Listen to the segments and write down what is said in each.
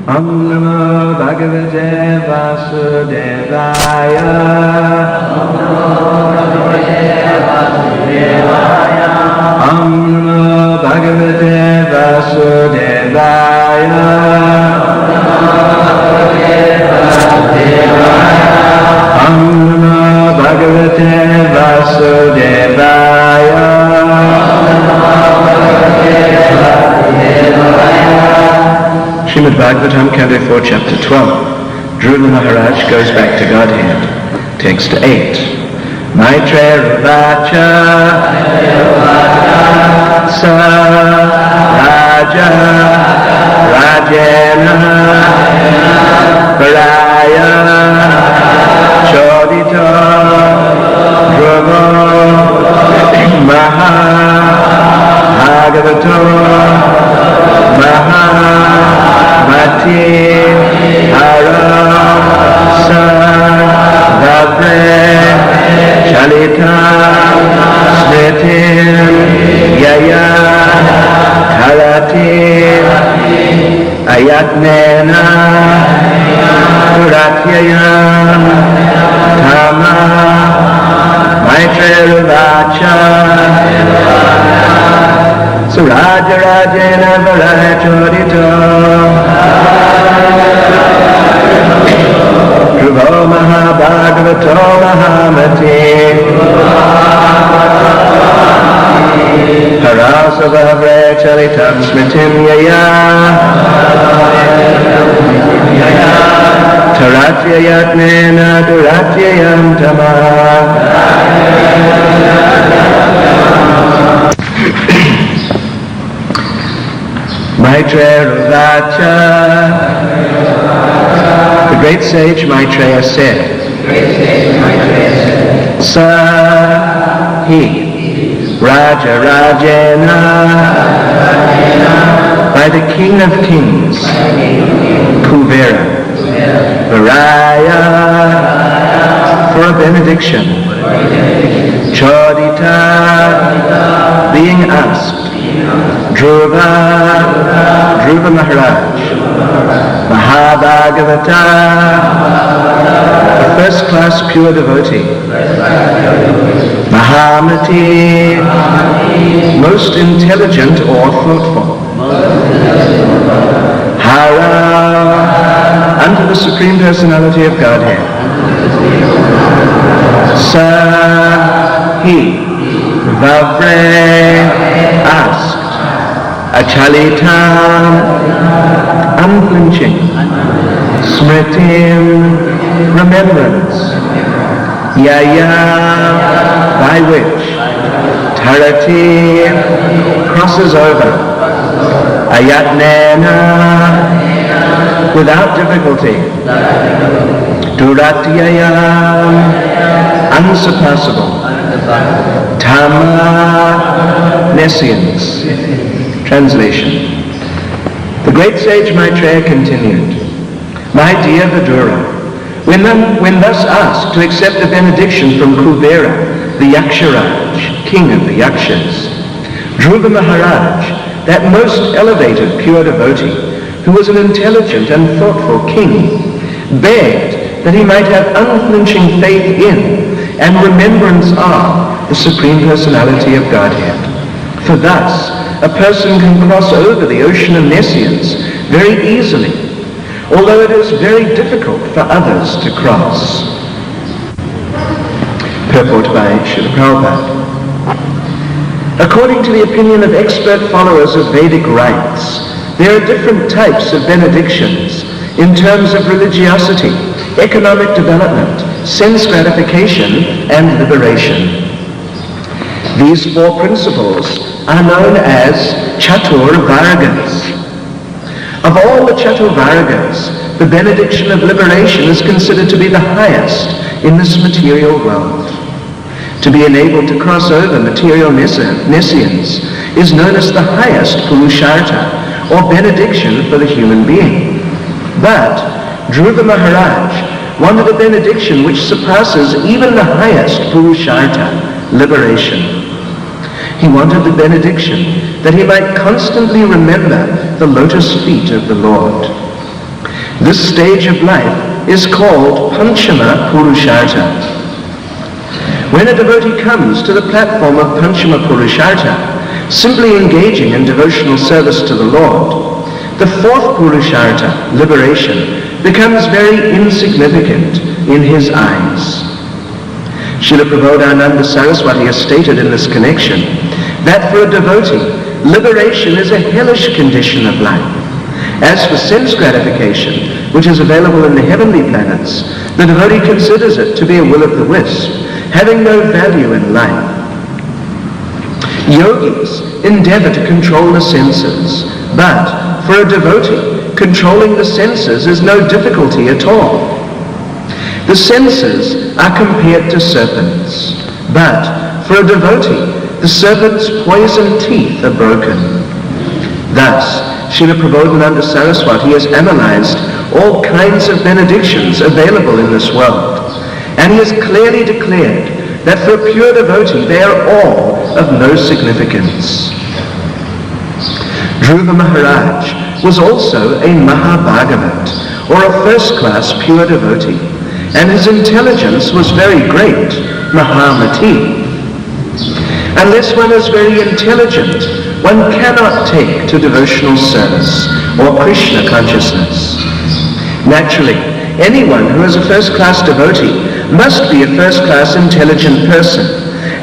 Om Namo Bhagavate Vasudevaya. Om Namo Bhagavate Vasudevaya. Om Namo Bhagavate Vasudevaya. Srimad Bhagavatam, Canto 4, Chapter 12. Dhruva Maharaj goes back to Godhead. Text 8. Maitreya Vacha Sa Raja Rajena Varaya Chodita Dhruva Maha Bhagavato Maha Mati Hara Sa Vavre Chalita Smritim Yaya Karati Ayatnena Puratyayam Tama Maitreya Vacha Suraja Rajena Varaya Chodito Dhruvo Mahabhagavato Mahamati Harasa Vavre Chalitam Smritim Yaya Taratya Yatnena Duratyayam Tama. Maitreya Vacha. The great sage Maitreya said, Sa He Raja Rajena, by the King of Kings, Kuvera, Varaya, for a benediction, Chodita, being asked, Dhruva Maharaj, Mahabhagavata, a first-class pure devotee, Mahamati, most intelligent or thoughtful, Hara, unto the Supreme Personality of Godhead, Sa, he, Vavre, asked, Achalita, unflinching, Smritim, remembrance, Yaya, by which, Tarati, crosses over, Ayatnena, without difficulty, Duratyayam, unsurpassable, Tama, nescience. Translation. The great sage Maitreya continued, My dear Vidura, when thus asked to accept a benediction from Kuvera, the Yaksharaj, king of the Yakshas, Dhruva Maharaj, that most elevated pure devotee, who was an intelligent and thoughtful king, begged that he might have unflinching faith in and remembrance of the Supreme Personality of Godhead. For thus, a person can cross over the ocean of nescience very easily, although it is very difficult for others to cross. Purport by Srila Prabhupada. According to the opinion of expert followers of Vedic rites, there are different types of benedictions in terms of religiosity, economic development, sense gratification, and liberation. These four principles are known as Chatur Vargas. Of all the Chatur Vargas, the benediction of liberation is considered to be the highest in this material world. To be enabled to cross over material nescience is known as the highest Purushartha, or benediction for the human being. But Dhruva Maharaj wanted a benediction which surpasses even the highest Purushartha, liberation. He wanted the benediction that he might constantly remember the lotus feet of the Lord. This stage of life is called Panchama Purushartha. When a devotee comes to the platform of Panchama Purushartha, simply engaging in devotional service to the Lord, the fourth Purushartha, liberation, becomes very insignificant in his eyes. Srila Prabodhananda Saraswati has stated in this connection that for a devotee, liberation is a hellish condition of life. As for sense gratification, which is available in the heavenly planets, the devotee considers it to be a will of the wisp, having no value in life. Yogis endeavor to control the senses, but for a devotee, controlling the senses is no difficulty at all. The senses are compared to serpents, but for a devotee, the serpent's poison teeth are broken. Thus, Srila Prabodhananda Saraswati has analyzed all kinds of benedictions available in this world, and he has clearly declared that for a pure devotee they are all of no significance. Dhruva Maharaj was also a Mahabhagavat, or a first-class pure devotee, and his intelligence was very great, Mahamati. Unless one is very intelligent, one cannot take to devotional service or Krishna consciousness. Naturally, anyone who is a first-class devotee must be a first-class intelligent person,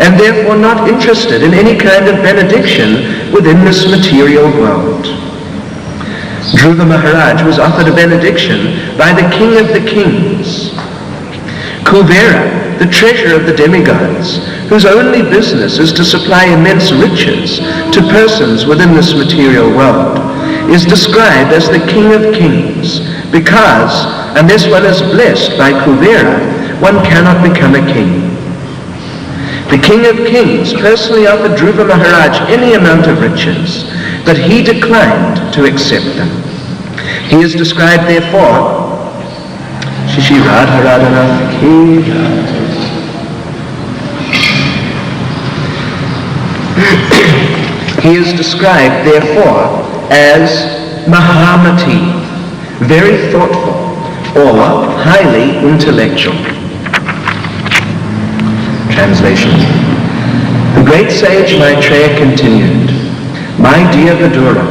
and therefore not interested in any kind of benediction within this material world. Dhruva Maharaj was offered a benediction by the king of the kings. Kuvera, the treasurer of the demigods, whose only business is to supply immense riches to persons within this material world, is described as the king of kings, because unless one is blessed by Kuvera, one cannot become a king. The king of kings personally offered Dhruva Maharaj any amount of riches, but he declined to accept them. He is described therefore, Shishi Radha Radhanath Ki. He is described therefore as Mahamati, very thoughtful or highly intellectual. Translation. The great sage Maitreya continued, "My dear Vidura,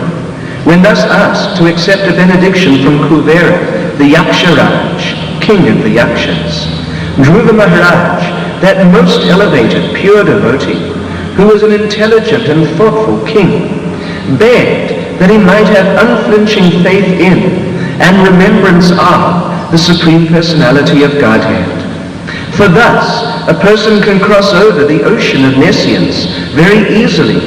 when thus asked to accept a benediction from Kuvera, the Yaksharaj, king of the Yakshas, Dhruva Maharaj, that most elevated, pure devotee, who was an intelligent and thoughtful king, begged that he might have unflinching faith in and remembrance of the Supreme Personality of Godhead. For thus, a person can cross over the ocean of nescience very easily,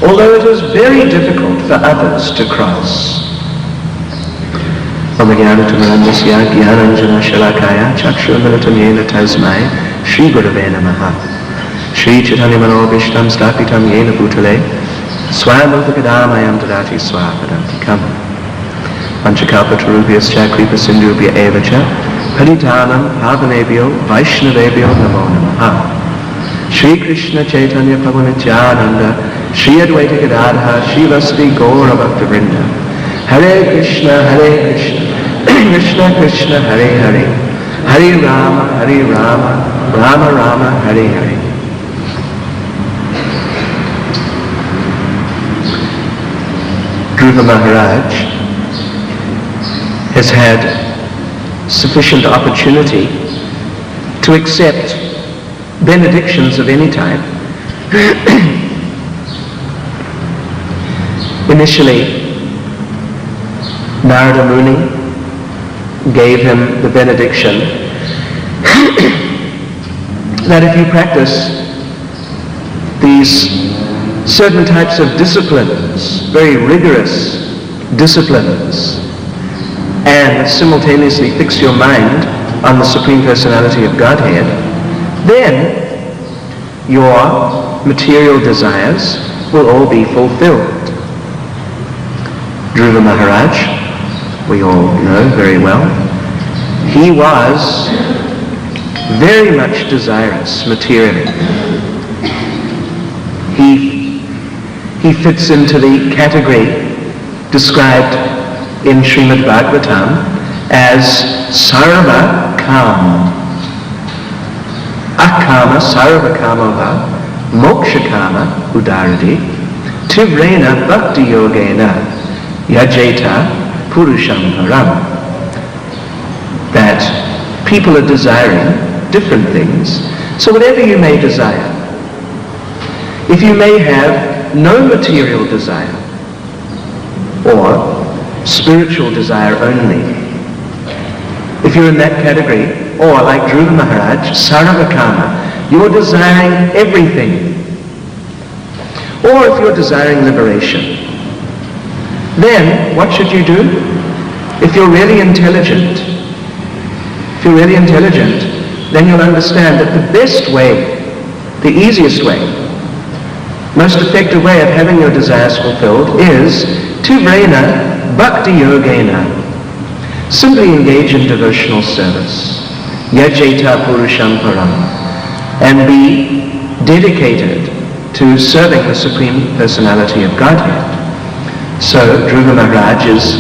although it is very difficult for others to cross." Om Jnana-timirandasya Jnananjana-shalakaya Chakshuramilatam Yena Tasmai Shri Gurave Namaha Shri Chaitanya-manobhishtam Stapitam Yena Bhutale Swayam-rupakadamayam Dadati Swapadantikam Panchakalpatarubhyascha Kripa-sindhubhya evacha Paritanam Pavanebhyo Vaishnavebhyo Namo Namaha Shri Krishna Chaitanya Prabhu Nityananda Shri Advaita Gadadha Shri Vasudhi Gaura Bhakta-vrinda Hare Krishna Krishna Krishna Hare Hare Hare Rama Rama Rama Hare Hare. Dhruva Maharaj has had sufficient opportunity to accept benedictions of any type. Initially, Narada Muni gave him the benediction that if you practice these certain types of disciplines, very rigorous disciplines, and simultaneously fix your mind on the Supreme Personality of Godhead, then your material desires will all be fulfilled. Dhruva Maharaj, we all know very well, he was very much desirous materially. He fits into the category described in Srimad Bhagavatam as sarva kama. Akama sarva kama va, moksha kama udarati, tivrena bhakti yogena, yajeta purusham param. That people are desiring different things. So whatever you may desire, if you may have no material desire, or spiritual desire only, if you're in that category, or like Dhruva Maharaj, sarvakama, you're desiring everything. Or if you're desiring liberation, then what should you do? If you're really intelligent, then you'll understand that the best way, the easiest way, most effective way of having your desires fulfilled is tivrena bhakti yogena. Simply engage in devotional service. Yajeta purusham param. And be dedicated to serving the Supreme Personality of Godhead. So Dhruva Maharaj is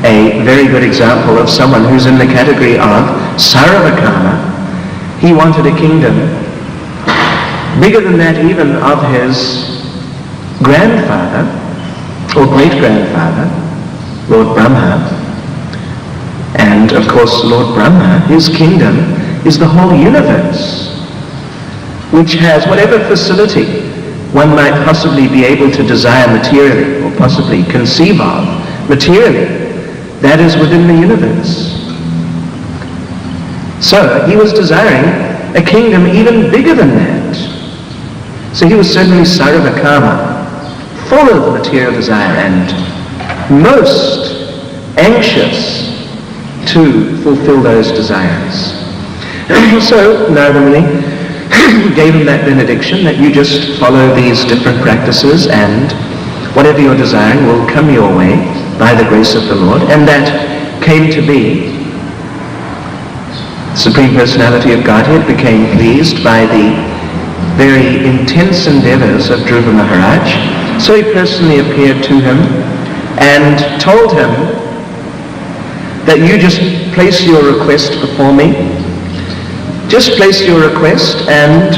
a very good example of someone who's in the category of sarvakama. He wanted a kingdom bigger than that even of his grandfather or great-grandfather, Lord Brahma. And of course Lord Brahma, his kingdom is the whole universe, which has whatever facility one might possibly be able to desire materially or possibly conceive of materially, that is within the universe. So he was desiring a kingdom even bigger than that. So he was certainly sarvakama, full of material desire and most anxious to fulfill those desires. So Narada Muni gave him that benediction that you just follow these different practices and whatever you're desiring will come your way by the grace of the Lord. And that came to be. The Supreme Personality of Godhead became pleased by the very intense endeavors of Dhruva Maharaj. So he personally appeared to him and told him that you just place your request before me. Just place your request and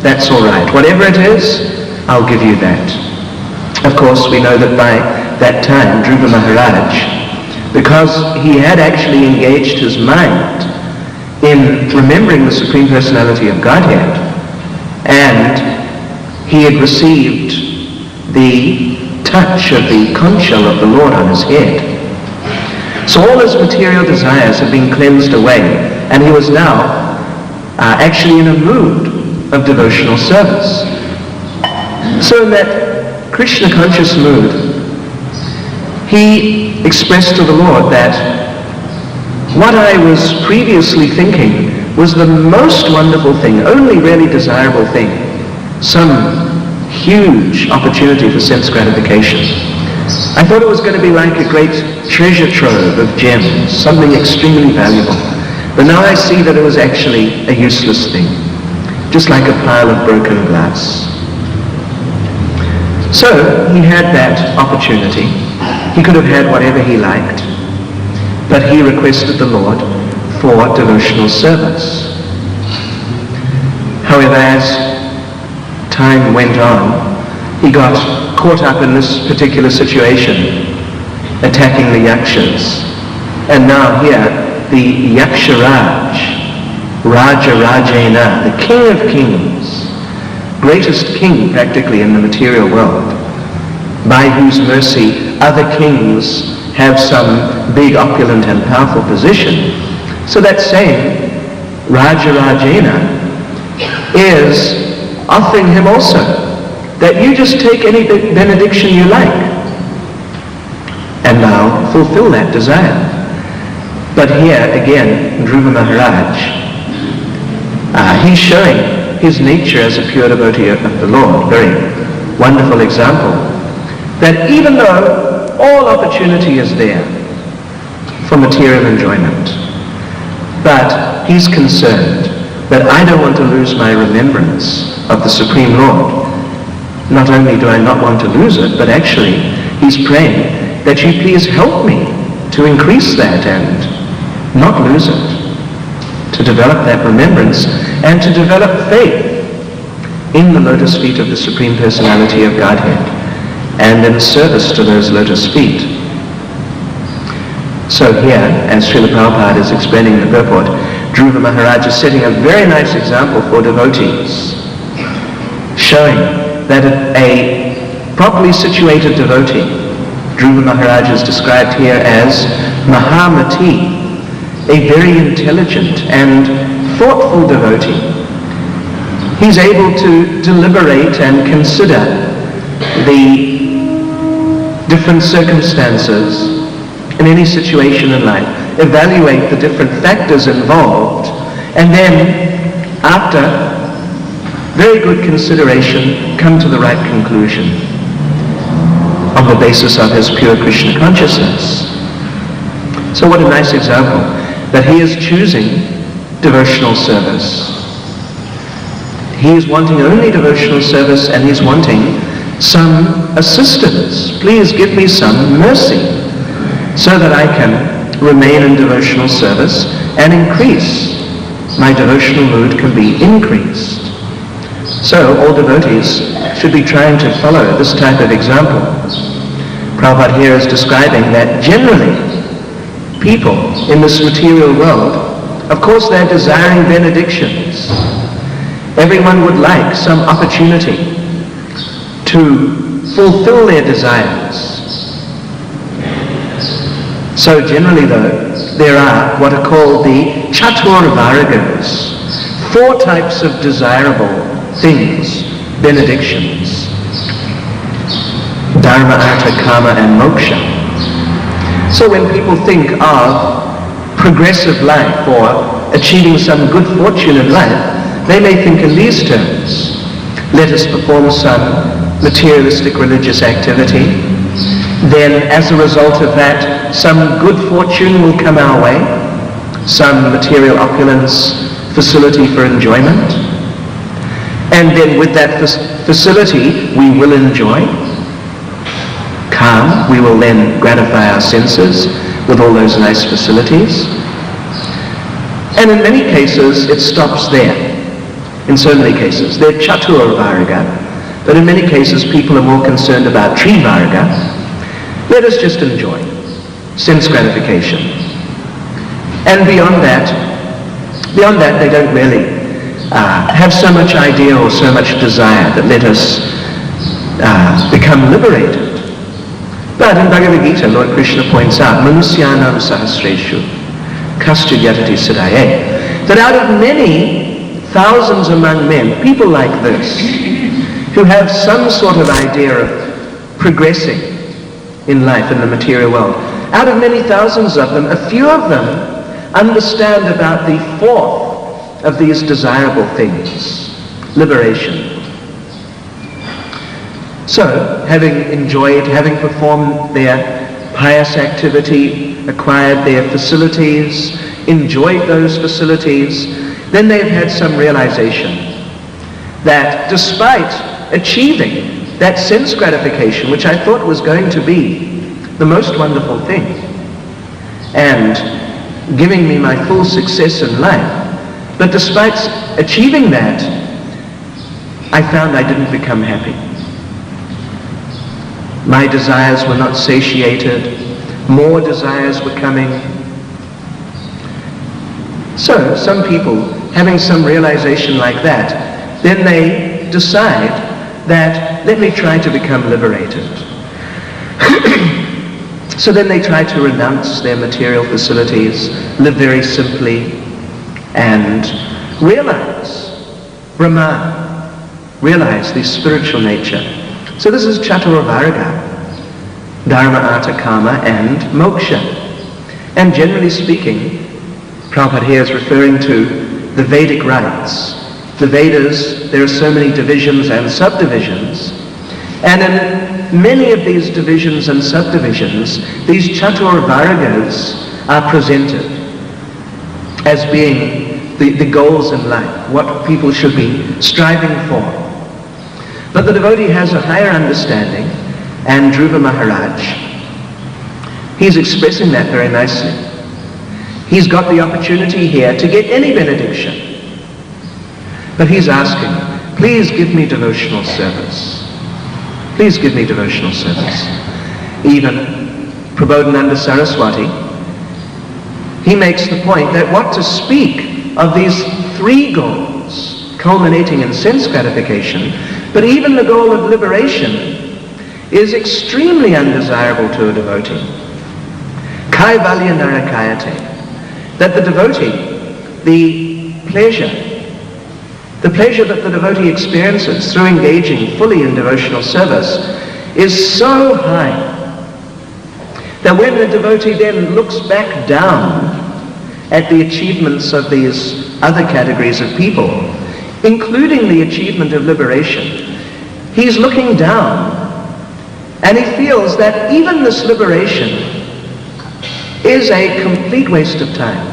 that's all right. Whatever it is, I'll give you that. Of course, we know that by that time, Dhruva Maharaj, because he had actually engaged his mind in remembering the Supreme Personality of Godhead, and he had received the touch of the conch shell of the Lord on his head. So all his material desires had been cleansed away, and he was now actually in a mood of devotional service. So in that Krishna conscious mood, he expressed to the Lord that what I was previously thinking was the most wonderful thing, only really desirable thing, some huge opportunity for sense gratification. I thought it was going to be like a great treasure trove of gems, something extremely valuable. But now I see that it was actually a useless thing, just like a pile of broken glass. So he had that opportunity. He could have had whatever he liked, but he requested the Lord for devotional service. However, as time went on, he got caught up in this particular situation, attacking the yakshas. And now here, the Yaksharaj, Raja Rajena, the king of kings, greatest king practically in the material world, by whose mercy other kings have some big, opulent and powerful position. So that same Raja Rajena is offering him also that you just take any benediction you like and now fulfill that desire. But here again, Dhruva Maharaj, he's showing his nature as a pure devotee of the Lord. Very wonderful example. That even though all opportunity is there for material enjoyment, but he's concerned that I don't want to lose my remembrance of the Supreme Lord. Not only do I not want to lose it, but actually he's praying that you please help me to increase that and not lose it, to develop that remembrance, and to develop faith in the lotus feet of the Supreme Personality of Godhead, and in service to those lotus feet. So here, as Srila Prabhupada is explaining in the purport, Dhruva Maharaj is setting a very nice example for devotees, showing that a properly situated devotee, Dhruva Maharaj is described here as Mahamati, a very intelligent and thoughtful devotee. He's able to deliberate and consider the different circumstances in any situation in life, evaluate the different factors involved, and then, after very good consideration, come to the right conclusion on the basis of his pure Krishna consciousness. So what a nice example that he is choosing devotional service. He is wanting only devotional service, and he's wanting some assistance. Please give me some mercy so that I can remain in devotional service and increase. My devotional mood can be increased. So all devotees should be trying to follow this type of example. Prabhupada here is describing that generally people in this material world, of course they're desiring benedictions. Everyone would like some opportunity to fulfill their desires. So generally though, there are what are called the Chatur Varagas, 4 types of desirable things, benedictions: Dharma, Artha, Kama, and Moksha. So when people think of progressive life or achieving some good fortune in life, they may think in these terms. Let us perform some materialistic religious activity. Then as a result of that, some good fortune will come our way, some material opulence, facility for enjoyment. And then with that facility, we will enjoy. Calm, we will then gratify our senses with all those nice facilities. And in many cases, it stops there. In so many cases. They're Chatur Varaga, but in many cases, people are more concerned about Tri Varaga. Let us just enjoy sense gratification. And beyond that, they don't really have so much idea or so much desire that let us become liberated. But in Bhagavad Gita, Lord Krishna points out, Manusyanam Sahasreshu Kastu Yatati Siddhaye, that out of many thousands among men, people like this, who have some sort of idea of progressing in life, in the material world, out of many thousands of them, a few of them understand about the 4th of these desirable things, liberation. So, having enjoyed, having performed their pious activity, acquired their facilities, enjoyed those facilities, then they've had some realization that despite achieving that sense gratification, which I thought was going to be the most wonderful thing, and giving me my full success in life, but despite achieving that, I found I didn't become happy. My desires were not satiated. More desires were coming. So some people, having some realization like that, then they decide that let me try to become liberated. So then they try to renounce their material facilities, live very simply, and realize Brahman, realize the spiritual nature. So this is Chatur Varaga, Dharma, Artha, Kama, and Moksha. And generally speaking, Prabhupada here is referring to the Vedic rites. The Vedas, there are so many divisions and subdivisions, and in many of these divisions and subdivisions, these Chatur Varagas are presented as being the goals in life, what people should be striving for. But the devotee has a higher understanding, and Dhruva Maharaj, he's expressing that very nicely. He's got the opportunity here to get any benediction. But he's asking, please give me devotional service. Please give me devotional service. Even Prabodhananda Saraswati, he makes the point that what to speak of these three goals culminating in sense gratification, but even the goal of liberation is extremely undesirable to a devotee. Kaivalya narakayate. That the devotee, the pleasure that the devotee experiences through engaging fully in devotional service is so high that when the devotee then looks back down at the achievements of these other categories of people, including the achievement of liberation, he's looking down and he feels that even this liberation is a complete waste of time.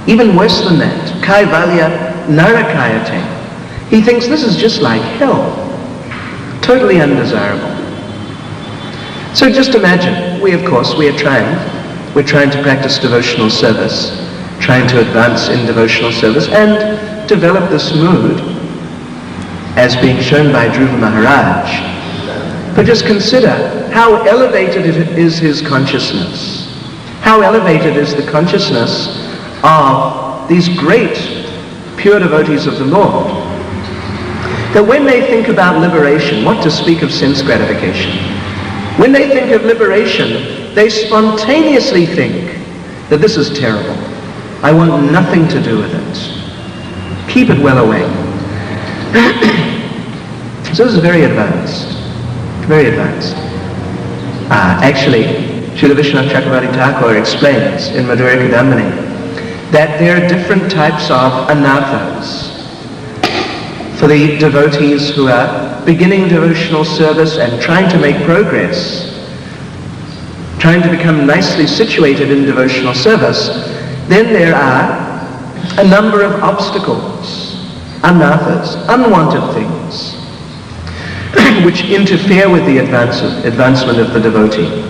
Even worse than that, Kaivalya narakayate. He thinks this is just like hell, totally undesirable. So just imagine, we are trying to practice devotional service, trying to advance in devotional service and develop this mood as being shown by Dhruva Maharaj. But just consider how elevated is his consciousness. How elevated is the consciousness of these great pure devotees of the Lord, that when they think about liberation, what to speak of sense gratification, when they think of liberation, they spontaneously think that this is terrible. I want nothing to do with it. Keep it well away. So this is very advanced. Very advanced. Actually, Srila Vishwanath Chakravarti Thakur explains in Madhurya Kadambini that there are different types of anathas for the devotees who are beginning devotional service and trying to make progress, trying to become nicely situated in devotional service. Then there are a number of obstacles, anathas, unwanted things, which interfere with the advancement of the devotee.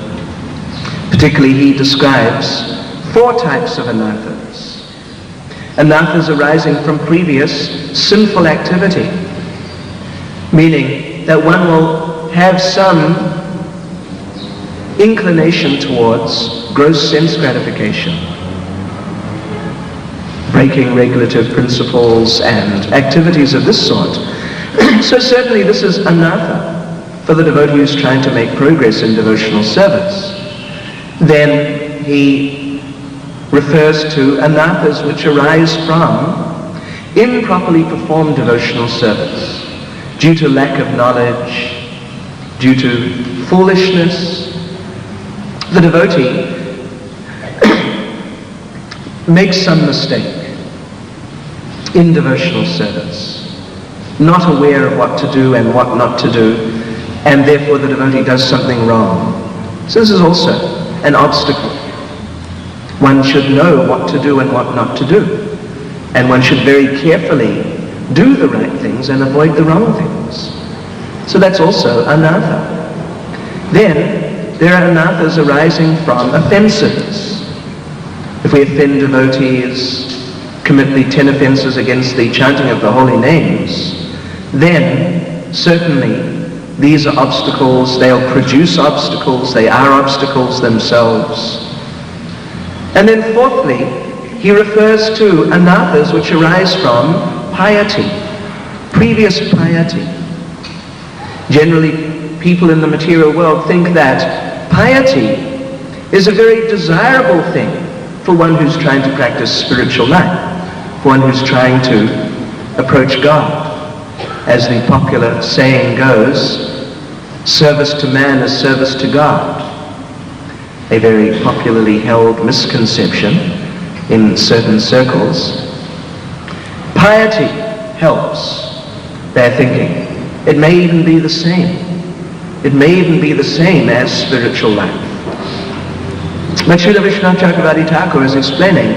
Particularly, he describes 4 types of anathas. Anathas arising from previous sinful activity, meaning that one will have some inclination towards gross sense gratification, breaking regulative principles and activities of this sort. So certainly this is anatha for the devotee who's trying to make progress in devotional service. Then he refers to anathas which arise from improperly performed devotional service, due to lack of knowledge, due to foolishness. The devotee makes some mistake in devotional service, not aware of what to do and what not to do, and therefore the devotee does something wrong. So this is also an obstacle. One should know what to do and what not to do, and one should very carefully do the right things and avoid the wrong things. So that's also anatha. Then there are anathas arising from offenses. If we offend devotees, commit the 10 offenses against the chanting of the holy names, then certainly these are obstacles, they'll produce obstacles, they are obstacles themselves. And then fourthly, he refers to anathas which arise from piety, previous piety. Generally, people in the material world think that piety is a very desirable thing for one who's trying to practice spiritual life, for one who's trying to approach God. As the popular saying goes, service to man is service to God. A very popularly held misconception in certain circles. Piety helps, they're thinking. It may even be the same. It may even be the same as spiritual life. But Srila Vishwanath Chakravarti Thakur is explaining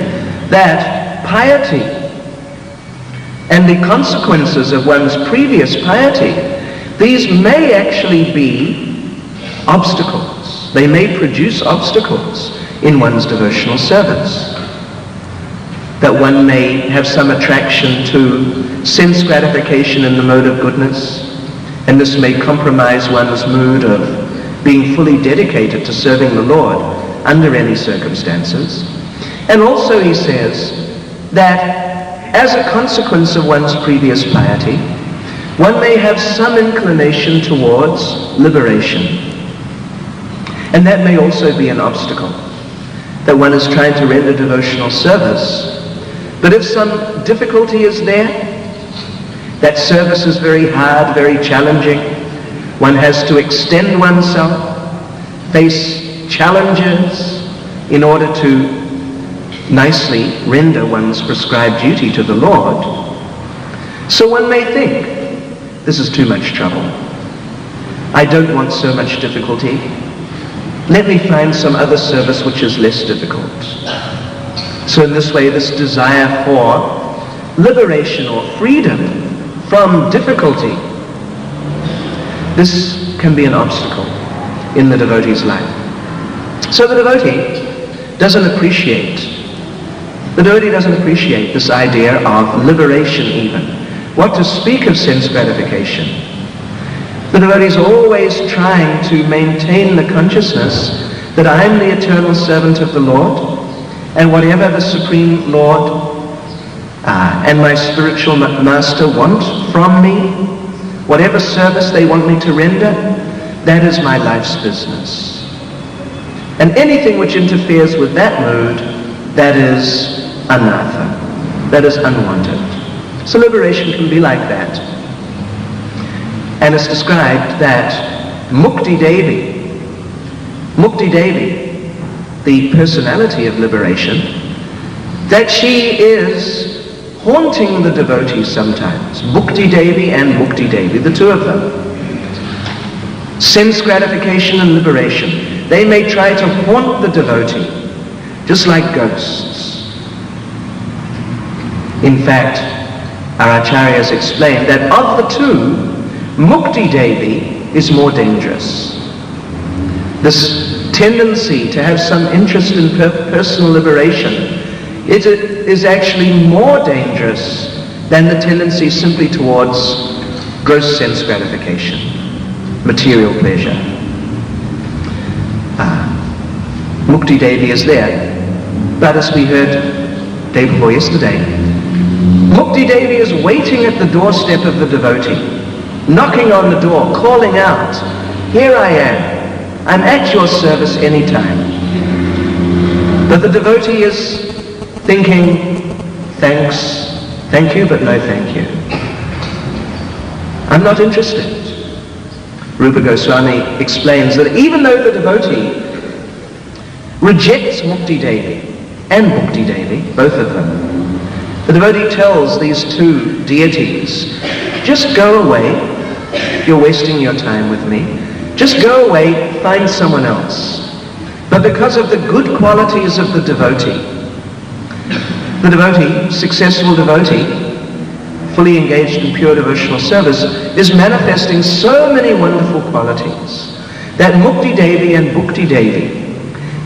that piety and the consequences of one's previous piety, these may actually be obstacles. They may produce obstacles in one's devotional service. that one may have some attraction to sense gratification in the mode of goodness, and this may compromise one's mood of being fully dedicated to serving the Lord under any circumstances. And also he says that as a consequence of one's previous piety, one may have some inclination towards liberation. And that may also be an obstacle, that one is trying to render devotional service. But if some difficulty is there, that service is very hard, very challenging, one has to extend oneself, face challenges in order to nicely render one's prescribed duty to the Lord. So one may think, this is too much trouble. I don't want so much difficulty. Let me find some other service which is less difficult. So in this way, this desire for liberation or freedom from difficulty, this can be an obstacle in the devotee's life. So the devotee doesn't appreciate this idea of liberation even. What to speak of sense gratification? The devotee is always trying to maintain the consciousness that I am the eternal servant of the Lord, and whatever the Supreme Lord and my spiritual master want from me, whatever service they want me to render, that is my life's business. And anything which interferes with that mood, that is anartha, that is unwanted. So liberation can be like that. And it's described that Mukti Devi, the personality of liberation, that she is haunting the devotees sometimes. Mukti Devi and Mukti Devi, the two of them. Sense gratification and liberation. They may try to haunt the devotee, just like ghosts. In fact, our acharyas explain that of the two, Mukti Devi is more dangerous. This tendency to have some interest in personal liberation, it is actually more dangerous than the tendency simply towards gross sense gratification, material pleasure. Mukti Devi is there, but as we heard day before yesterday, Mukti Devi is waiting at the doorstep of the devotee, knocking on the door, calling out, "Here I am, I'm at your service anytime." But the devotee is thinking, thank you, but no thank you. I'm not interested. Rupa Goswami explains that even though the devotee rejects Mukti Devi and Bhukti Devi, both of them, the devotee tells these two deities, just go away, you're wasting your time with me, just go away, find someone else. But because of the good qualities of the devotee, successful devotee, fully engaged in pure devotional service, is manifesting so many wonderful qualities that Mukti Devi and Bhukti Devi,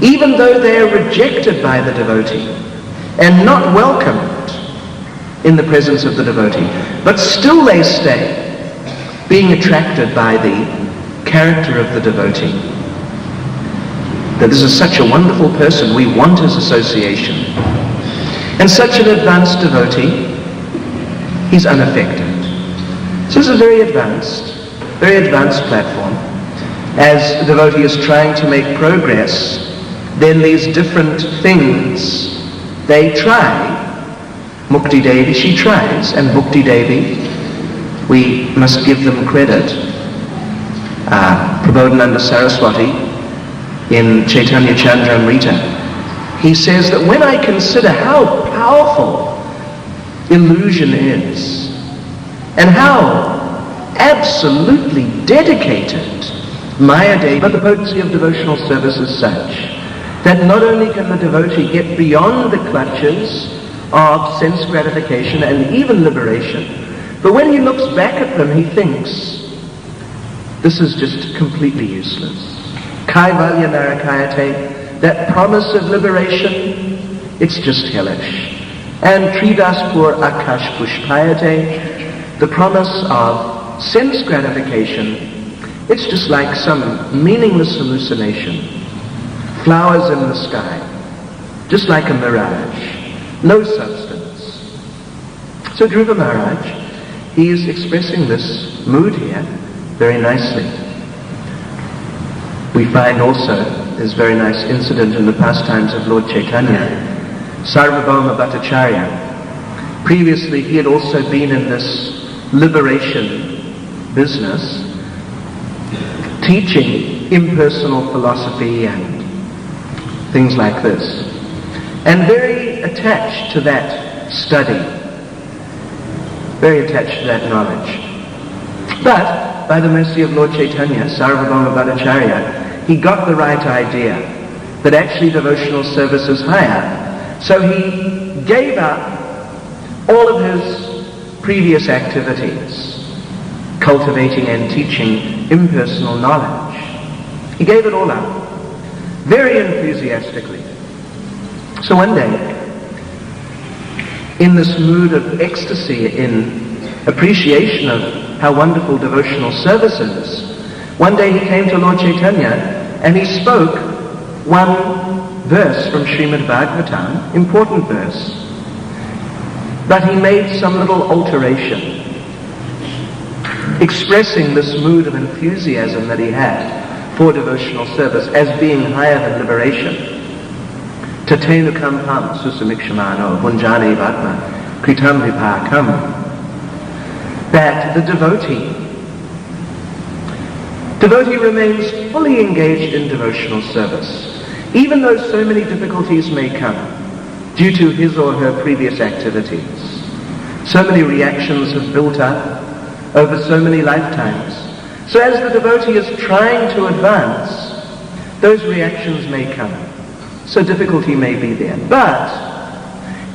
even though they are rejected by the devotee and not welcomed in the presence of the devotee, but still they stay, being attracted by the character of the devotee. That this is such a wonderful person, we want his association. And such an advanced devotee, he's unaffected. So this is a very advanced platform. As the devotee is trying to make progress, then these different things, they try. Mukti Devi, she tries, and Bhukti Devi, we must give them credit. Prabodhananda Saraswati, in Chaitanya Chandramrita, he says that when I consider how powerful illusion is, and how absolutely dedicated Maya Devi, but the potency of devotional service is such that not only can the devotee get beyond the clutches of sense gratification and even liberation, but when he looks back at them, he thinks, this is just completely useless. Kaivalya Narakayate, that promise of liberation, it's just hellish. And Tridas Pur Akash Pushpayate, the promise of sense gratification. It's just like some meaningless hallucination. Flowers in the sky, just like a mirage, no substance. So Dhruva Maharaj, he is expressing this mood here very nicely. We find also this very nice incident in the pastimes of Lord Chaitanya. Sarvabhauma Bhattacharya, previously he had also been in this liberation business, teaching impersonal philosophy and things like this, and very attached to that study, very attached to that knowledge. But by the mercy of Lord Chaitanya, Sarvabhauma Bhattacharya, he got the right idea that actually devotional service is higher. So he gave up all of his previous activities, cultivating and teaching impersonal knowledge. He gave it all up, very enthusiastically. So one day, in this mood of ecstasy, in appreciation of how wonderful devotional service is, one day he came to Lord Chaitanya and he spoke one verse from Srimad Bhagavatam, important verse, but he made some little alteration, expressing this mood of enthusiasm that he had for devotional service as being higher than liberation. Tatenu kampam susamikshmano bunjane vatma kritam vipakam. That the devotee remains fully engaged in devotional service, even though so many difficulties may come due to his or her previous activities. So many reactions have built up over so many lifetimes. So as the devotee is trying to advance, those reactions may come. So difficulty may be there. But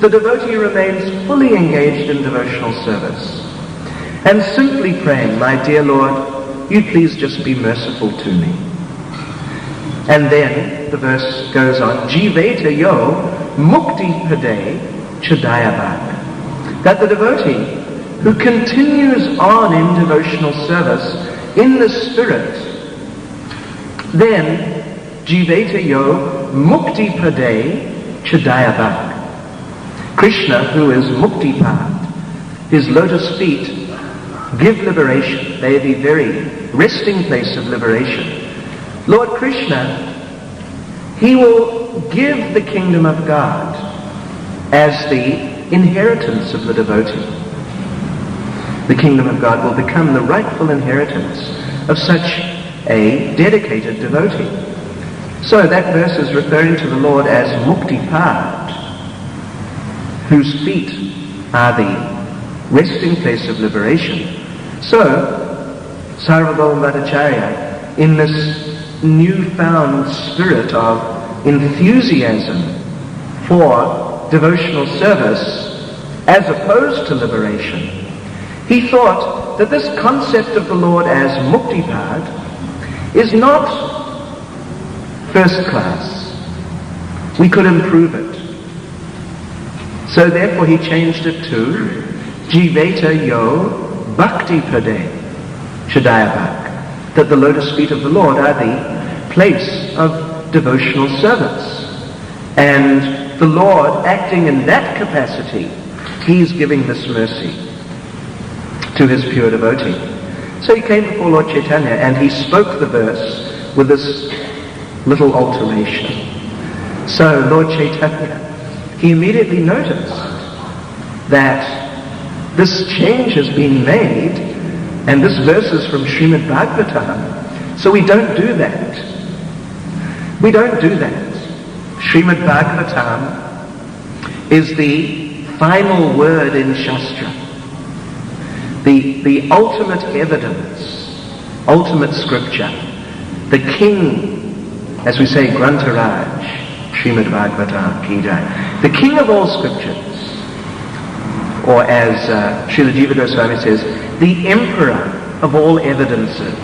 the devotee remains fully engaged in devotional service and simply praying, my dear Lord, you please just be merciful to me. And then the verse goes on, Jiveta yo mukti pade chadayavak. That the devotee who continues on in devotional service in the spirit, then Jiveta yo mukti pade chadayavak. Krishna, who is mukti pad, his lotus feet give liberation. They are the very resting place of liberation. Lord Krishna, he will give the kingdom of God as the inheritance of the devotee. The kingdom of God will become the rightful inheritance of such a dedicated devotee. So that verse is referring to the Lord as Muktipad, whose feet are the resting place of liberation. So, Sarvabhauma Bhattacharya, in this newfound spirit of enthusiasm for devotional service as opposed to liberation, he thought that this concept of the Lord as Muktipad is not first class. We could improve it. So therefore he changed it to Jiveta yo Bhakti Pade Chadayavak. That the lotus feet of the Lord are the place of devotional service. And the Lord, acting in that capacity, he's giving this mercy to his pure devotee. So he came before Lord Chaitanya and he spoke the verse with this little alteration. So Lord Chaitanya, he immediately noticed that this change has been made. And this verse is from Srimad Bhagavatam. So we don't do that. We don't do that. Srimad Bhagavatam is the final word in Shastra. The ultimate evidence, ultimate scripture. The king, as we say, Grantaraj, Srimad Bhagavatam Ki Jai. The king of all scriptures. Or as Srila Jiva Goswami says, the emperor of all evidences.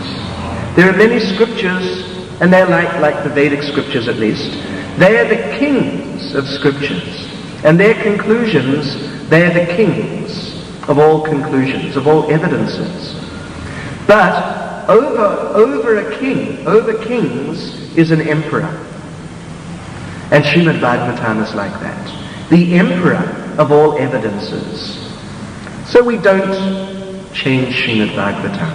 There are many scriptures, and they're like the Vedic scriptures at least. They are the kings of scriptures. And their conclusions, they're the kings of all conclusions, of all evidences. But over kings is an emperor. And Srimad Bhagavatam is like that. The emperor of all evidences. So we don't change Srimad Bhagavatam.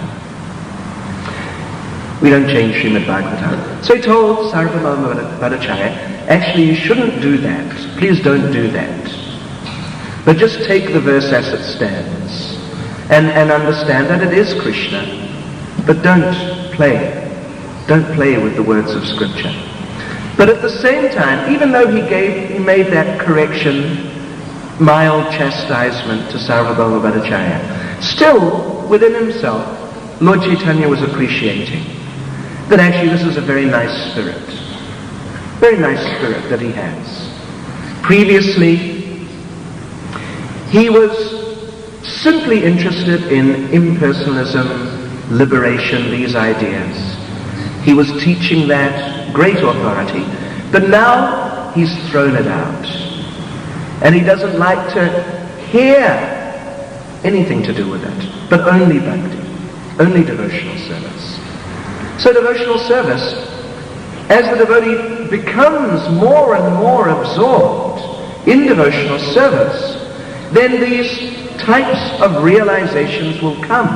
We don't change Srimad Bhagavatam. So he told Sarvabhauma Bhattacharya, actually you shouldn't do that. Please don't do that. But just take the verse as it stands. And understand that it is Krishna. But don't play. Don't play with the words of Scripture. But at the same time, even though he made that correction, mild chastisement to Sarvabhauma Bhattacharya, still within himself, Lord Chaitanya was appreciating that actually this is a very nice spirit that he has. Previously, he was simply interested in impersonalism, liberation, these ideas. He was teaching that great authority, but now he's thrown it out. And he doesn't like to hear anything to do with it, but only bhakti, only devotional service. So devotional service, as the devotee becomes more and more absorbed in devotional service, then these types of realizations will come.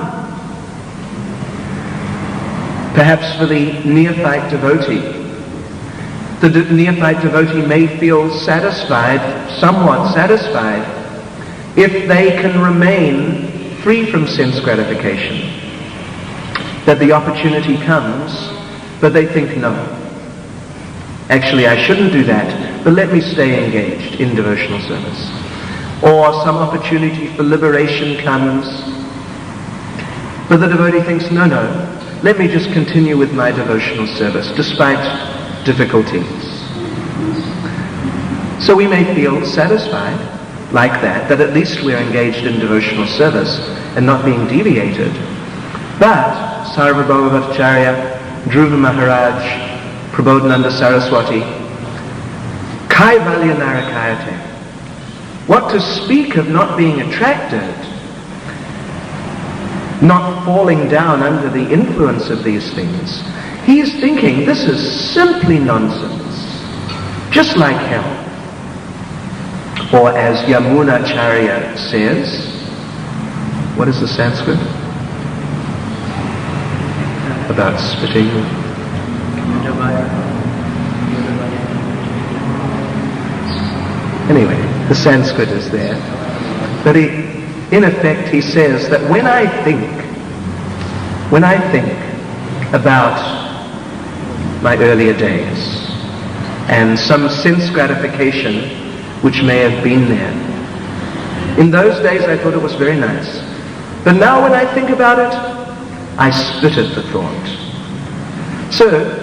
Perhaps for the neophyte devotee, the neophyte devotee may feel satisfied, somewhat satisfied, if they can remain free from sense gratification. That the opportunity comes, but they think, no, actually I shouldn't do that, but let me stay engaged in devotional service. Or some opportunity for liberation comes, but the devotee thinks, no, let me just continue with my devotional service, despite difficulties. So we may feel satisfied like that at least we're engaged in devotional service and not being deviated. But Sarvabhauma Bhattacharya, Dhruva Maharaj, Prabodhananda Saraswati, Kaivalya Narakayate. What to speak of not being attracted, not falling down under the influence of these things. He is thinking, this is simply nonsense, just like hell. Or as Yamunacharya says, what is the Sanskrit about spitting? Anyway, the Sanskrit is there. But in effect, he says that when I think about my earlier days and some sense gratification which may have been there, in those days I thought it was very nice. But now when I think about it, I spit at the thought. So,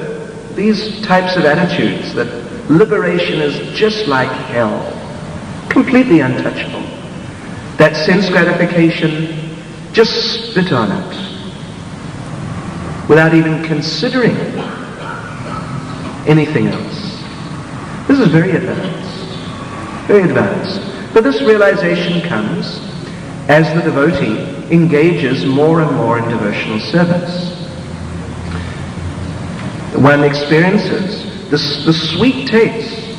these types of attitudes, that liberation is just like hell, completely untouchable. That sense gratification, just spit on it, without even considering anything else. This is very advanced, very advanced. But this realization comes as the devotee engages more and more in devotional service. One experiences the sweet taste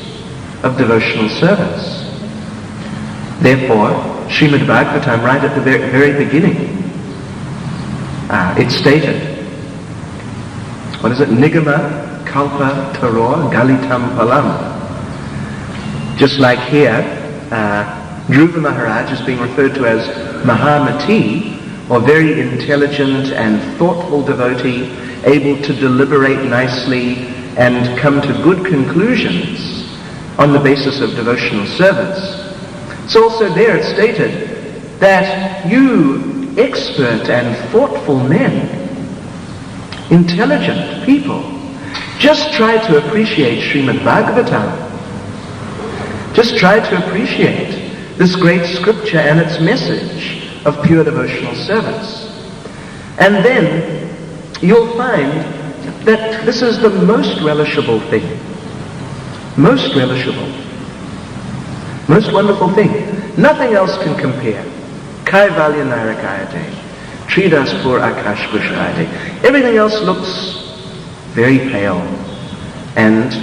of devotional service. Therefore, Srimad Bhagavatam, right at the very beginning, it stated, what is it? Nigama kalpa taror galitam palam. Just like here, Dhruva Maharaj is being referred to as Mahamati, or very intelligent and thoughtful devotee, able to deliberate nicely and come to good conclusions on the basis of devotional service. So also there it's stated that you expert and thoughtful men, intelligent people, just try to appreciate Srimad Bhagavatam. Just try to appreciate this great scripture and its message of pure devotional service. And then you'll find that this is the most relishable thing. Most relishable. Most wonderful thing. Nothing else can compare. Kaivalya Narakayate. Tridas Pur Akash Pushkayate. Everything else looks very pale and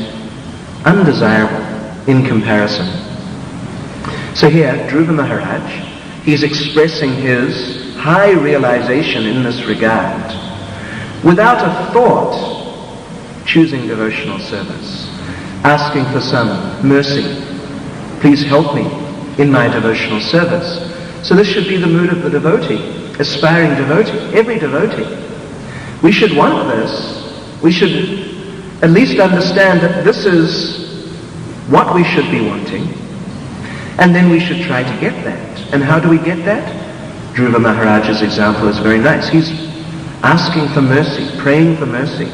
undesirable in comparison. So here, Dhruva Maharaj, he's expressing his high realization in this regard, without a thought, choosing devotional service, asking for some mercy. Please help me in my devotional service. So this should be the mood of the devotee, aspiring devotee, every devotee. We should want this. We should at least understand that this is what we should be wanting, and then we should try to get that. And how do we get that? Dhruva Maharaj's example is very nice. He's asking for mercy, praying for mercy.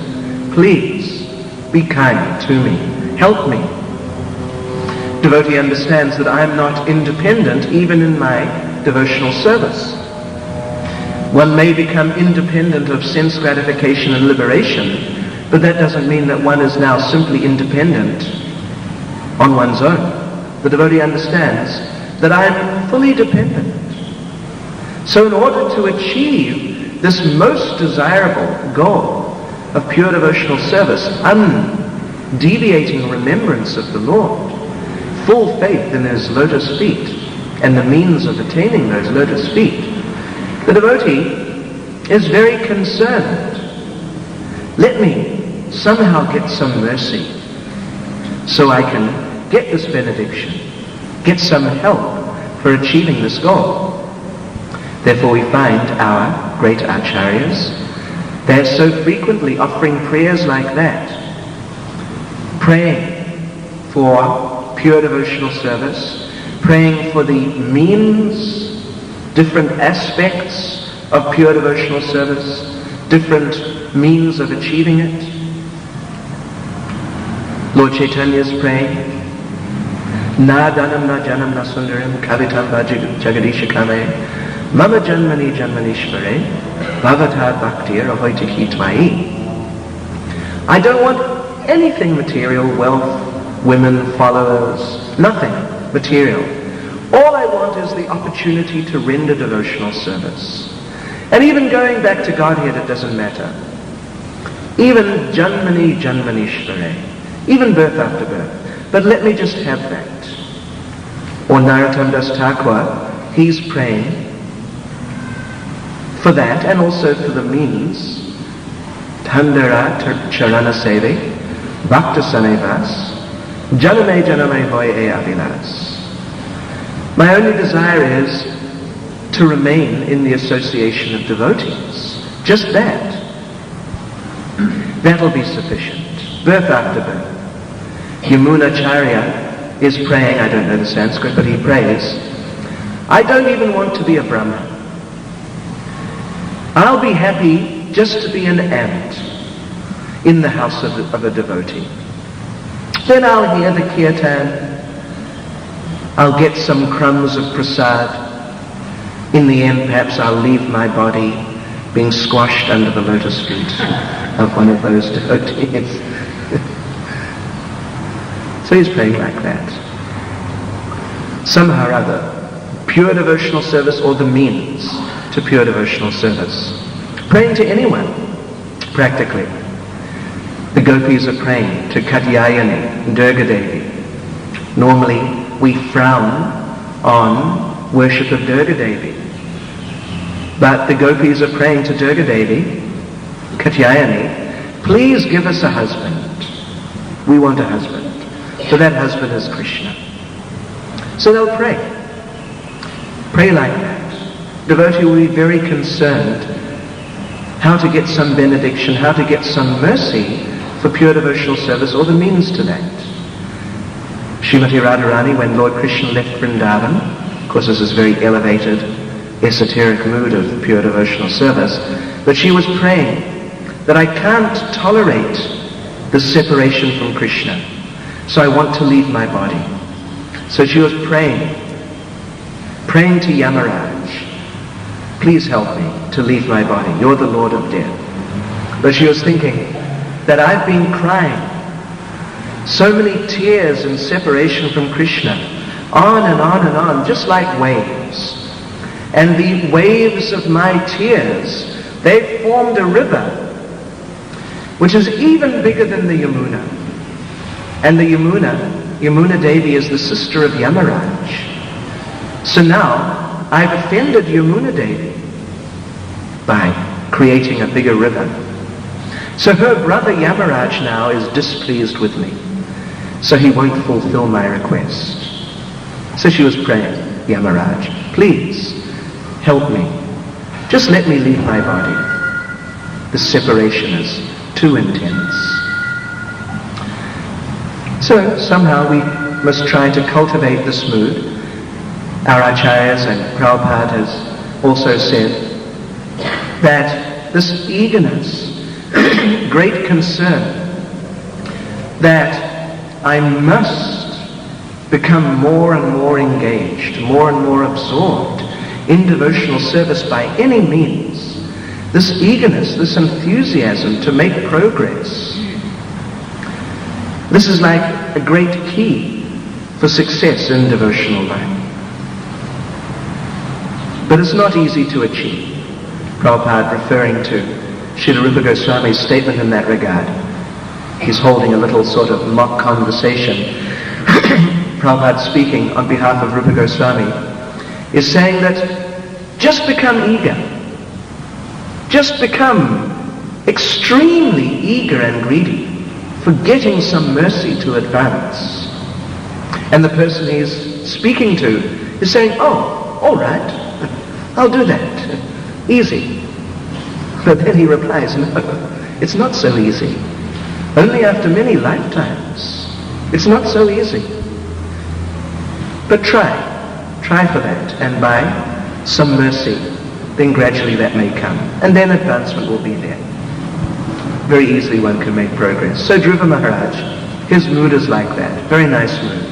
Please be kind to me. Help me. Devotee understands that I'm not independent even in my devotional service. One may become independent of sense gratification and liberation, but that doesn't mean that one is now simply independent on one's own. The devotee understands that I am fully dependent. So in order to achieve this most desirable goal of pure devotional service, undeviating remembrance of the Lord, full faith in his lotus feet and the means of attaining those lotus feet, the devotee is very concerned. Let me somehow get some mercy so I can get this benediction, get some help for achieving this goal. Therefore we find our great acharyas, they're so frequently offering prayers like that, praying for pure devotional service, praying for the means, different aspects of pure devotional service, different means of achieving it. Lord Chaitanya is praying, Na danam na janam na sundaram kavitam va jagadisha kame mama janmani janmanishvare bhavata bhaktir ahoitiki tvai. I don't want anything material, wealth, women, followers, nothing material. All I want is the opportunity to render devotional service. And even going back to Godhead, it doesn't matter. Even janmani janmanishvare, even birth after birth. But let me just have that. Or Narottam Das Thakur, he's praying for that and also for the means. Thandara charana seve, bhakta sanevas, janame hoy e avilas. My only desire is to remain in the association of devotees. Just that. That'll be sufficient. Birth after birth. Yamunacharya is praying, I don't know the Sanskrit, but he prays, I don't even want to be a Brahman. I'll be happy just to be an ant in the house of a devotee. Then I'll hear the kirtan, I'll get some crumbs of prasad. In the end, perhaps I'll leave my body being squashed under the lotus feet of one of those devotees. So he's praying like that. Somehow or other, pure devotional service or the means to pure devotional service. Praying to anyone, practically. The gopis are praying to Katyayani, Durga Devi. Normally, we frown on worship of Durga Devi. But the gopis are praying to Durga Devi, Katyayani, please give us a husband. We want a husband. So that husband is Krishna. So they'll pray. Pray like that. Devotee will be very concerned how to get some benediction, how to get some mercy for pure devotional service or the means to that. Srimati Radharani, when Lord Krishna left Vrindavan, of course this is very elevated, esoteric mood of pure devotional service, but she was praying that I can't tolerate the separation from Krishna, so I want to leave my body. So she was praying to Yamaraj, please help me to leave my body, you're the Lord of death. But she was thinking that I've been crying so many tears in separation from Krishna on and on and on, just like waves. And the waves of my tears, they formed a river, which is even bigger than the Yamuna. And the Yamuna Devi is the sister of Yamaraj. So now, I've offended Yamuna Devi by creating a bigger river. So her brother Yamaraj now is displeased with me. So he won't fulfill my request. So she was praying, Yamaraj, please help me. Just let me leave my body. The separation is too intense. So somehow we must try to cultivate this mood. Our acharyas and Prabhupada has also said that this eagerness, great concern that I must become more and more engaged, more and more absorbed in devotional service by any means. This eagerness, this enthusiasm to make progress. This is like a great key for success in devotional life. But it's not easy to achieve. Prabhupada, referring to Srila Rupa Goswami's statement in that regard, he's holding a little sort of mock conversation. Prabhupada, speaking on behalf of Rupa Goswami, is saying that just become eager. Just become extremely eager and greedy for getting some mercy to advance. And the person he's speaking to is saying, oh, all right, I'll do that. Easy. But then he replies, no, it's not so easy. Only after many lifetimes. It's not so easy. But try for that, and by some mercy, then gradually that may come, and then advancement will be there. Very easily one can make progress. So Dhruva Maharaj, his mood is like that, very nice mood.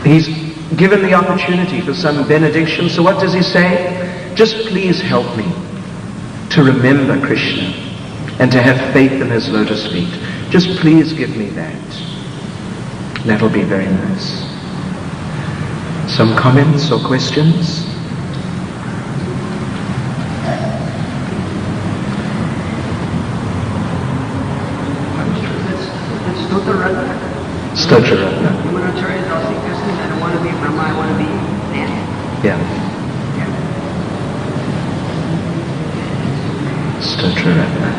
He's given the opportunity for some benediction, so what does he say? Just please help me to remember Krishna and to have faith in his lotus feet. Just please give me that. That'll be very nice. Some comments or questions? Stotra Ratna. Yamunacharya is asking questions. I don't want to be Brahma, I want to be man. Yeah. Stotra Ratna.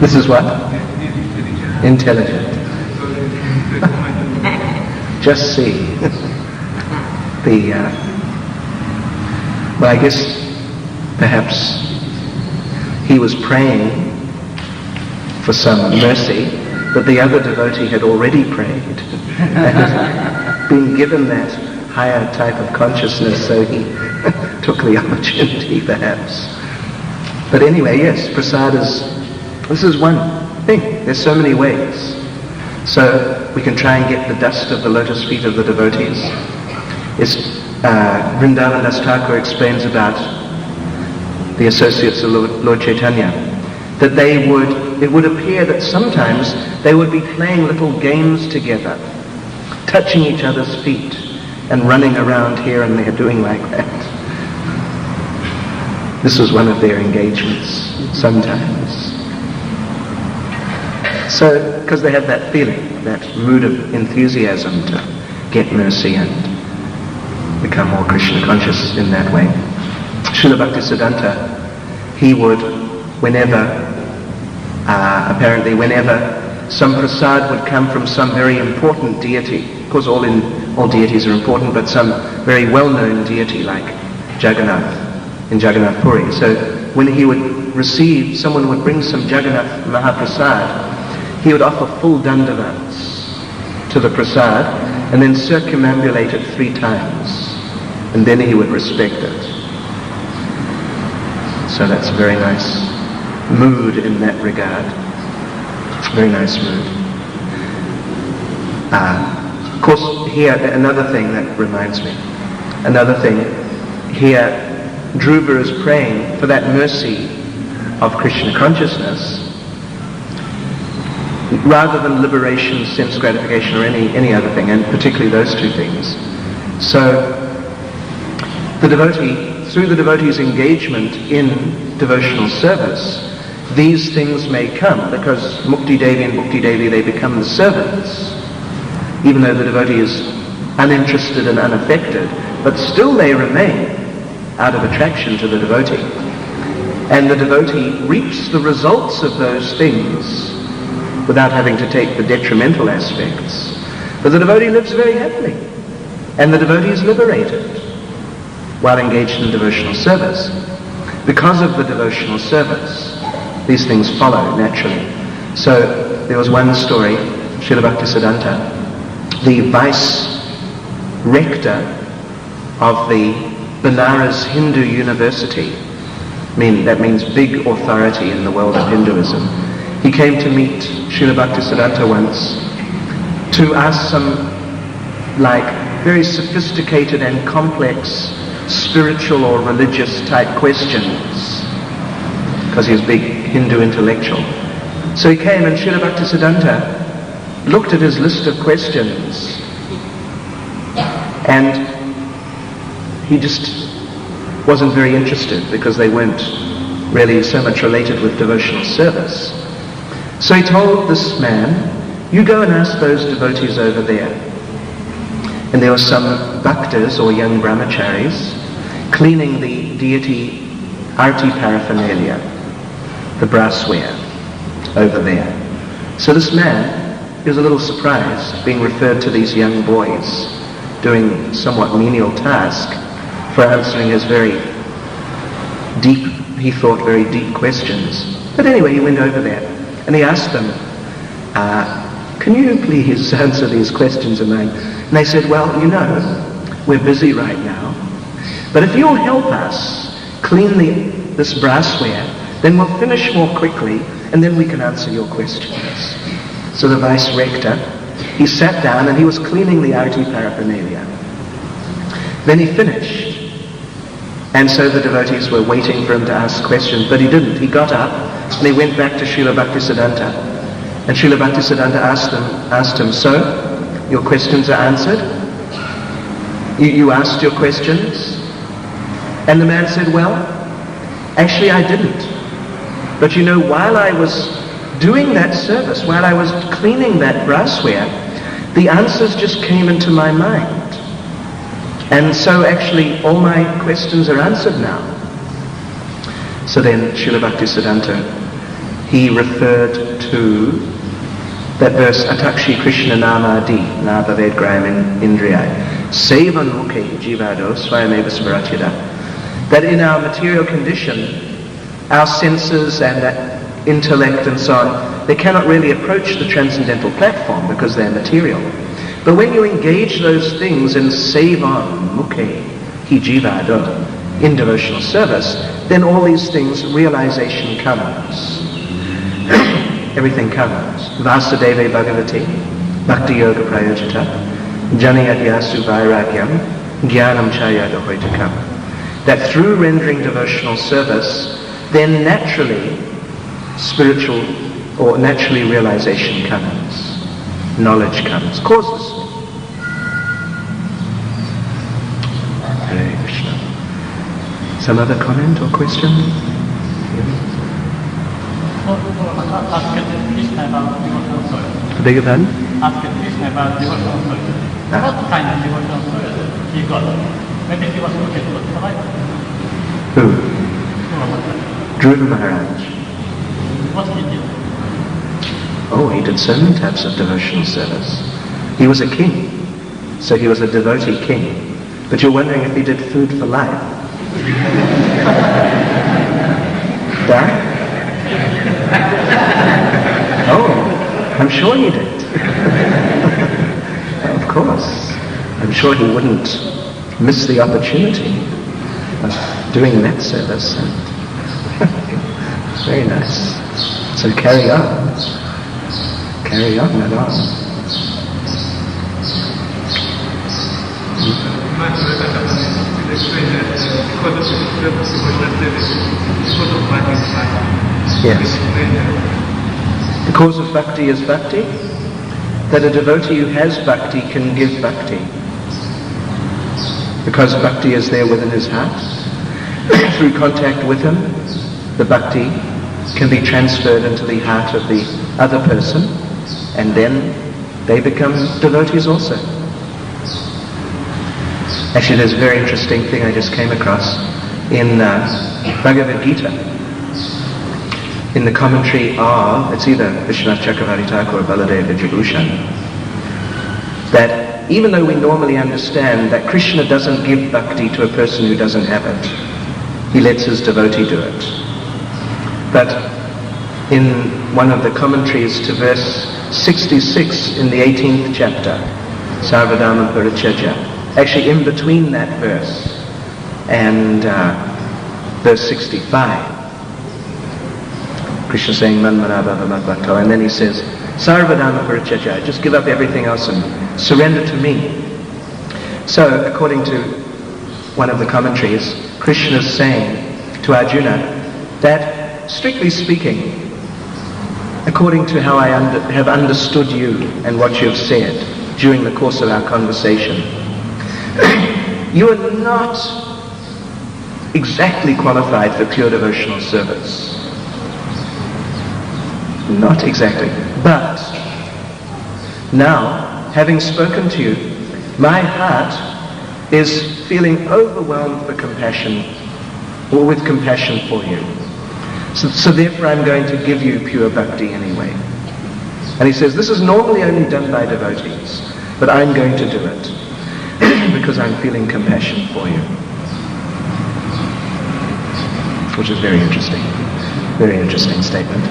This is what? Intelligent. Just see. Well, I guess perhaps he was praying for some mercy, but the other devotee had already prayed and been given that higher type of consciousness, so he took the opportunity perhaps. But anyway, yes, prasad this is one thing. There's so many ways. So we can try and get the dust of the lotus feet of the devotees. Vrindavan Das Thakur explains about the associates of Lord Chaitanya, that it would appear that sometimes they would be playing little games together, touching each other's feet and running around here and there doing like that. This was one of their engagements sometimes. So, because they have that feeling, that mood of enthusiasm to get mercy and become more Krishna conscious in that way. Srila Bhaktisiddhanta, he would, whenever some prasad would come from some very important deity, of course all deities are important, but some very well-known deity like Jagannath in Jagannath Puri. So when he would someone would bring some Jagannath Mahaprasad, he would offer full dandavats to the prasad and then circumambulate it 3 times, and then he would respect it. So that's a very nice mood in that regard. Very nice mood. Of course, here, another thing that reminds me, here, Dhruva is praying for that mercy of Krishna consciousness, rather than liberation, sense gratification, or any other thing, and particularly those 2 things. So, the devotee, through the devotee's engagement in devotional service, these things may come, because Mukti Devi and Bhukti Devi, they become the servants, even though the devotee is uninterested and unaffected, but still they remain out of attraction to the devotee. And the devotee reaps the results of those things without having to take the detrimental aspects. But the devotee lives very happily, and the devotee is liberated while engaged in devotional service. Because of the devotional service, these things follow naturally. So there was one story, Srila Bhaktisiddhanta, the vice rector of the Benares Hindu University, that means big authority in the world of Hinduism. He came to meet Srila Bhaktisiddhanta once to ask some very sophisticated and complex spiritual or religious type questions, because he was a big Hindu intellectual. So he came, and Srila Bhaktisiddhanta looked at his list of questions, and he just wasn't very interested, because they weren't really so much related with devotional service. So he told this man, "You go and ask those devotees over there." And there were some bhaktas or young brahmacharis cleaning the deity arti paraphernalia, the brassware, over there. So this man, he was a little surprised being referred to these young boys doing somewhat menial task for answering his very deep, he thought, very deep questions. But anyway, he went over there and he asked them, "Can you please answer these questions of mine?" And they said, "Well, we're busy right now, but if you'll help us clean this brassware, then we'll finish more quickly, and then we can answer your questions." So the vice rector, he sat down and he was cleaning the arti paraphernalia. Then he finished. And so the devotees were waiting for him to ask questions, but he didn't. He got up and he went back to Srila Bhaktisiddhanta. And Srila Bhaktisiddhanta asked him, "So, your questions are answered? You asked your questions?" And the man said, "Well, actually I didn't. But while I was doing that service, while I was cleaning that brassware, the answers just came into my mind. And so actually all my questions are answered now." So then Srila Bhaktisiddhanta, he referred to that verse, "Atakshi Krishna Namadi, Nabhaved Graham Indriyai, Sevan Mukhe Jivado Swayameva Smaratyada," that in our material condition, our senses and that intellect and so on, they cannot really approach the transcendental platform because they're material. But when you engage those things in sevan mukhe hi jivado, in devotional service, then all these things, realization comes. Everything comes. Vasudeve Bhagavati, Bhakti Yoga Prayojita, Janayat Yasu Vairagyam, Jnanam Chayada Hoitakam. That through rendering devotional service, then naturally spiritual or naturally realization comes. Knowledge comes, causes. Hare Krishna. Some other comment or question? Ask Krishna about devotional service. I beg your pardon? Ask Krishna about devotional service. What kind of devotional service he got? Maybe he was looking for the life. Who? Dhruva Maharaj. What he did? Oh, he did so many types of devotional service. He was a king, so he was a devotee king. But you're wondering if he did food for life. die? Oh, I'm sure he did. Of course. I'm sure he wouldn't miss the opportunity of doing that service. Very nice. So carry on. Carry on and on. Yes. The cause of bhakti is bhakti. That a devotee who has bhakti can give bhakti. Because bhakti is there within his heart. Through contact with him, the bhakti can be transferred into the heart of the other person, and then they become devotees also. Actually, there's a very interesting thing I just came across in Bhagavad Gita. In the commentary of, it's either Vishwanath Chakravarti Thakur or Baladev Vijayabhushan, that even though we normally understand that Krishna doesn't give bhakti to a person who doesn't have it, he lets his devotee do it. But in one of the commentaries to verse 66 in the 18th chapter, Sarvadharma Parityajya, actually in between that verse and verse 65, Krishna saying, Man manabhava madbhakto, and then he says, Sarvadharma Parityajya, just give up everything else and surrender to me. So, according to one of the commentaries, Krishna is saying to Arjuna that, strictly speaking, according to how I have understood you and what you have said during the course of our conversation, you are not exactly qualified for pure devotional service. Not exactly. But now, having spoken to you, my heart is feeling overwhelmed for compassion, or with compassion for you. So therefore I'm going to give you pure bhakti anyway. And he says, this is normally only done by devotees, but I'm going to do it because I'm feeling compassion for you. Which is very interesting. Very interesting statement.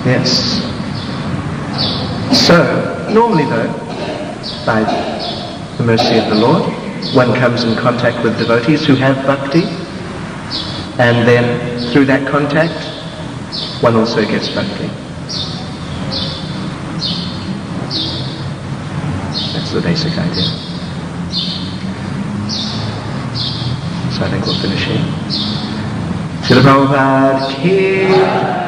Yes. So, normally though, by the mercy of the Lord, one comes in contact with devotees who have bhakti, and then through that contact, one also gets bhakti. That's the basic idea. So I think we'll finish here. Srila Prabhupada ki